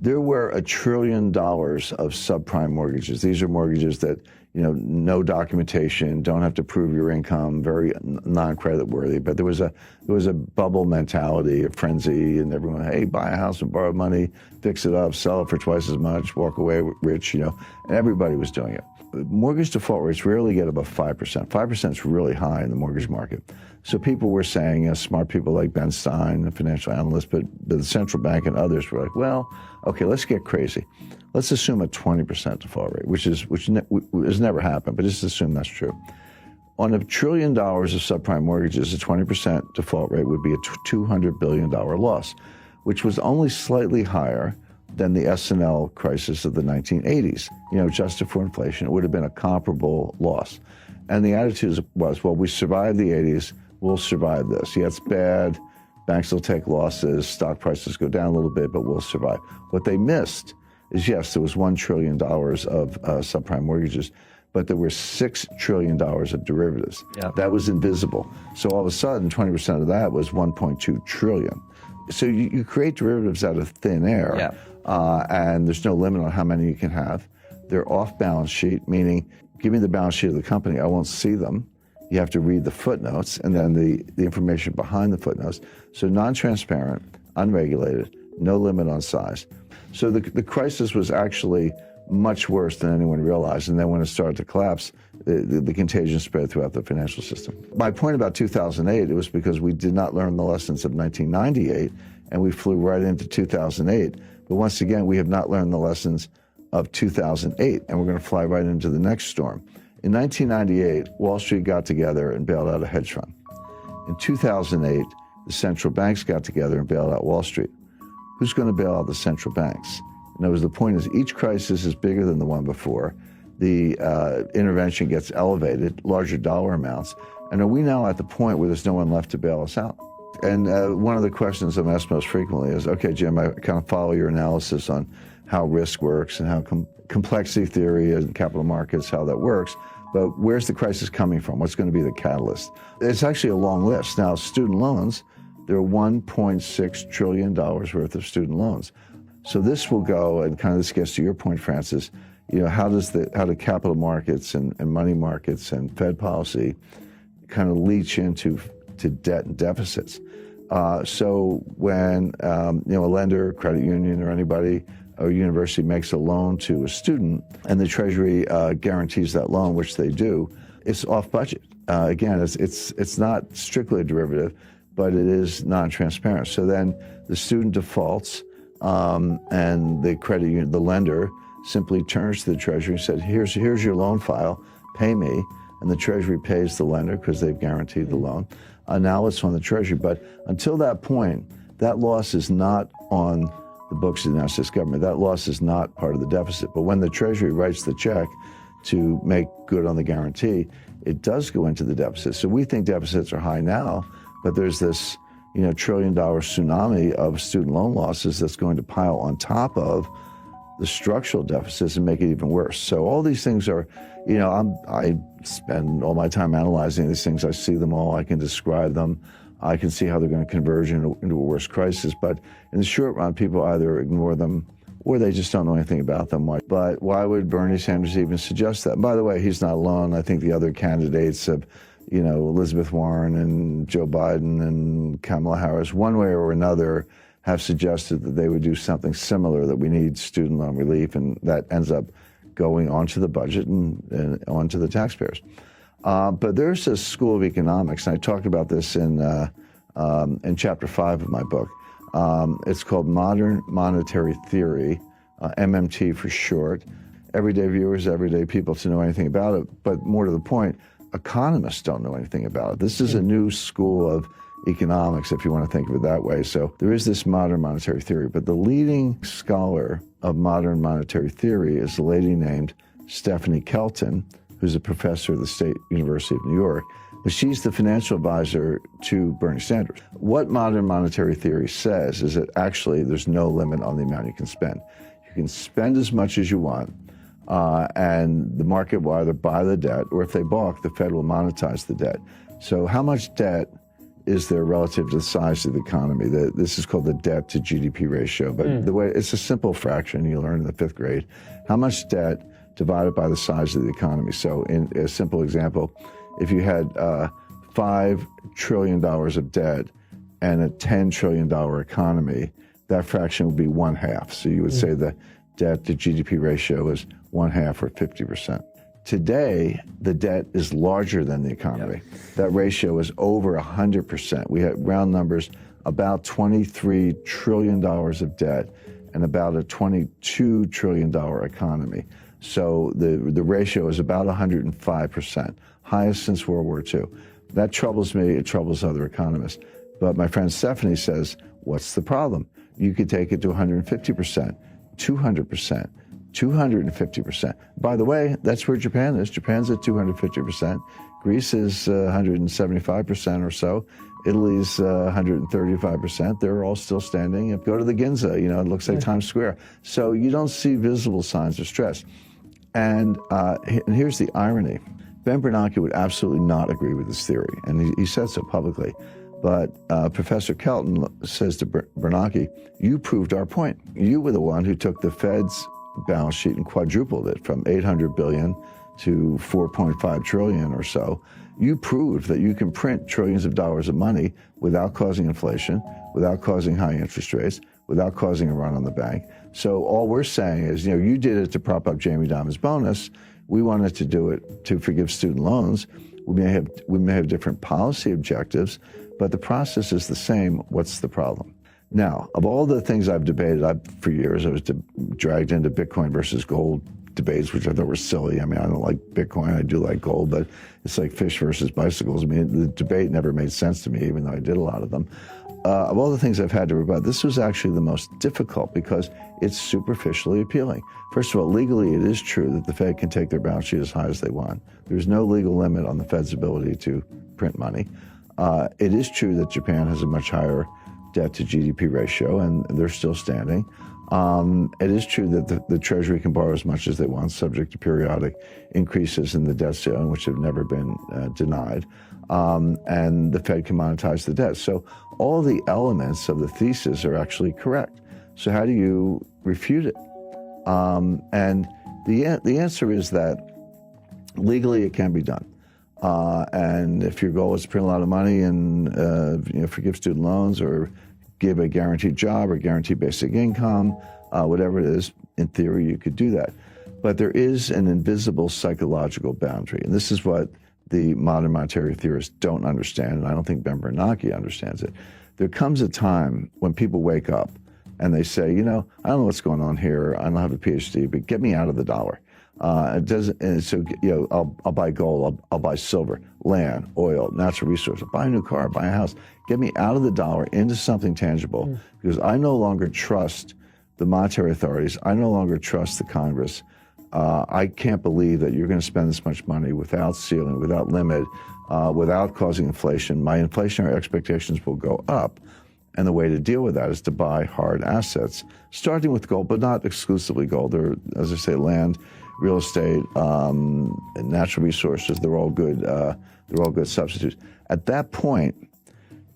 There were $1 trillion of subprime mortgages. These are mortgages that, no documentation, don't have to prove your income, very non-credit worthy. But there was a bubble mentality, a frenzy, and everyone, hey, buy a house and borrow money, fix it up, sell it for twice as much, walk away rich, and everybody was doing it. Mortgage default rates rarely get above 5%. 5% is really high in the mortgage market. So people were saying, smart people like Ben Stein, the financial analyst, but the central bank and others were like, well, okay, let's get crazy. Let's assume a 20% default rate, which has never happened, but just assume that's true. On $1 trillion of subprime mortgages, a 20% default rate would be a $200 billion loss, which was only slightly higher than the S&L crisis of the 1980s. Adjusted for inflation, it would have been a comparable loss. And the attitude was, well, we survived the 80s, we'll survive this. Yeah, it's bad, banks will take losses, stock prices go down a little bit, but we'll survive. What they missed is, yes, there was $1 trillion of subprime mortgages, but there were $6 trillion of derivatives. Yeah. That was invisible. So all of a sudden, 20% of that was $1.2 trillion. So you create derivatives out of thin air. Yeah. And there's no limit on how many you can have. They're off balance sheet, meaning give me the balance sheet of the company, I won't see them. You have to read the footnotes and then the information behind the footnotes. So non-transparent, unregulated, no limit on size. So the crisis was actually much worse than anyone realized. And then when it started to collapse, the contagion spread throughout the financial system. My point about 2008, it was because we did not learn the lessons of 1998 and we flew right into 2008. But once again, we have not learned the lessons of 2008, and we're going to fly right into the next storm. In 1998, Wall Street got together and bailed out a hedge fund. In 2008, the central banks got together and bailed out Wall Street. Who's going to bail out the central banks? In other words, the point is each crisis is bigger than the one before. The intervention gets elevated, larger dollar amounts. And are we now at the point where there's no one left to bail us out? And one of the questions I'm asked most frequently is, okay, Jim, I kind of follow your analysis on how risk works and how complexity theory and capital markets, how that works, but where's the crisis coming from? What's going to be the catalyst? It's actually a long list. Now, student loans, there are $1.6 trillion worth of student loans. So this will go, and kind of this gets to your point, Francis, how do capital markets and money markets and Fed policy kind of leach into debt and deficits? So when a lender, credit union, or anybody or university makes a loan to a student and the Treasury guarantees that loan, which they do, it's off budget. Again, it's not strictly a derivative, but it is non-transparent. So then the student defaults, and the credit union, the lender, simply turns to the Treasury and said, here's your loan file, pay me. And the Treasury pays the lender because they've guaranteed the loan. Now it's on the Treasury. But until that point, that loss is not on the books of the United States government. That loss is not part of the deficit. But when the Treasury writes the check to make good on the guarantee, it does go into the deficit. So we think deficits are high now, but there's this $1 trillion tsunami of student loan losses that's going to pile on top of the structural deficits and make it even worse. So all these things are, I spend all my time analyzing these things. I see them all. I can describe them. I can see how they're going to converge into a worse crisis. But in the short run, people either ignore them or they just don't know anything about them. But why would Bernie Sanders even suggest that? And by the way, he's not alone. I think the other candidates have, Elizabeth Warren and Joe Biden and Kamala Harris, one way or another, have suggested that they would do something similar, that we need student loan relief, and that ends up going onto the budget and onto the taxpayers. But there's a school of economics, and I talk about this in chapter 5 of my book. It's called Modern Monetary Theory, MMT for short. Everyday viewers, everyday people to know anything about it, but more to the point, economists don't know anything about it. This is a new school of economics, if you want to think of it that way. So there is this modern monetary theory, but the leading scholar of modern monetary theory is a lady named Stephanie Kelton, who's a professor at the State University of New York, but she's the financial advisor to Bernie Sanders. What modern monetary theory says is that actually there's no limit on the amount you can spend. You can spend as much as you want, and the market will either buy the debt, or if they balk, the Fed will monetize the debt. So how much debt is there relative to the size of the economy? This is called the debt to GDP ratio, but the way it's a simple fraction you learn in the 5th grade. How much debt divided by the size of the economy? So in a simple example, if you had $5 trillion of debt and a $10 trillion economy, that fraction would be 1/2. So you would say the debt to GDP ratio is 1/2 or 50%. Today, the debt is larger than the economy. That ratio is over 100%. We have round numbers, about $23 trillion of debt and about a $22 trillion economy. So the ratio is about 105%, highest since World War II. That troubles me, it troubles other economists. But my friend Stephanie says, what's the problem? You could take it to 150%, 200%, 250%. By the way, that's where Japan is. Japan's at 250%. Greece is 175% or so. Italy's 135%. They're all still standing. Go to the Ginza, it looks like Times Square. So you don't see visible signs of stress. And here's the irony. Ben Bernanke would absolutely not agree with this theory, and he said so publicly. But Professor Kelton says to Bernanke, you proved our point. You were the one who took the Fed's balance sheet and quadrupled it from 800 billion to 4.5 trillion or so. You proved that you can print trillions of dollars of money without causing inflation, without causing high interest rates, without causing a run on the bank. So all we're saying is, you did it to prop up Jamie Dimon's bonus. We wanted to do it to forgive student loans. We may have different policy objectives, but the process is the same. What's the problem? Now, of all the things I've debated, for years, I was dragged into Bitcoin versus gold debates, which I thought were silly. I mean, I don't like Bitcoin, I do like gold, but it's like fish versus bicycles. I mean, the debate never made sense to me, even though I did a lot of them. Of all the things I've had to rebut, this was actually the most difficult because it's superficially appealing. First of all, legally, it is true that the Fed can take their balance sheet as high as they want. There's no legal limit on the Fed's ability to print money. It is true that Japan has a much higher debt to GDP ratio, and they're still standing. It is true that the Treasury can borrow as much as they want, subject to periodic increases in the debt ceiling, which have never been denied. And the Fed can monetize the debt. So all the elements of the thesis are actually correct. So how do you refute it? And the answer is that legally it can be done. And if your goal is to print a lot of money and forgive student loans or give a guaranteed job or guaranteed basic income, whatever it is, in theory you could do that. But there is an invisible psychological boundary, and this is what the modern monetary theorists don't understand, and I don't think Ben Bernanke understands it. There comes a time when people wake up and they say, I don't know what's going on here. I don't have a PhD, but get me out of the dollar. It doesn't, and so I'll buy gold, I'll buy silver, land, oil, natural resources, buy a new car, buy a house. Get me out of the dollar into something tangible, because I no longer trust the monetary authorities. I no longer trust the Congress. I can't believe that you're going to spend this much money without ceiling, without limit, without causing inflation. My inflationary expectations will go up. And the way to deal with that is to buy hard assets, starting with gold, but not exclusively gold. There, as I say, land, real estate, and natural resources. They're all good. They're all good substitutes. At that point,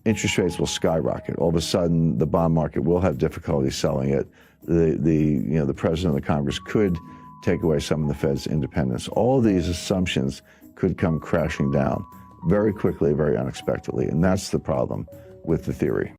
interest rates will skyrocket. All of a sudden, the bond market will have difficulty selling it. The president of the Congress could take away some of the Fed's independence. All of these assumptions could come crashing down very quickly, very unexpectedly, and that's the problem with the theory.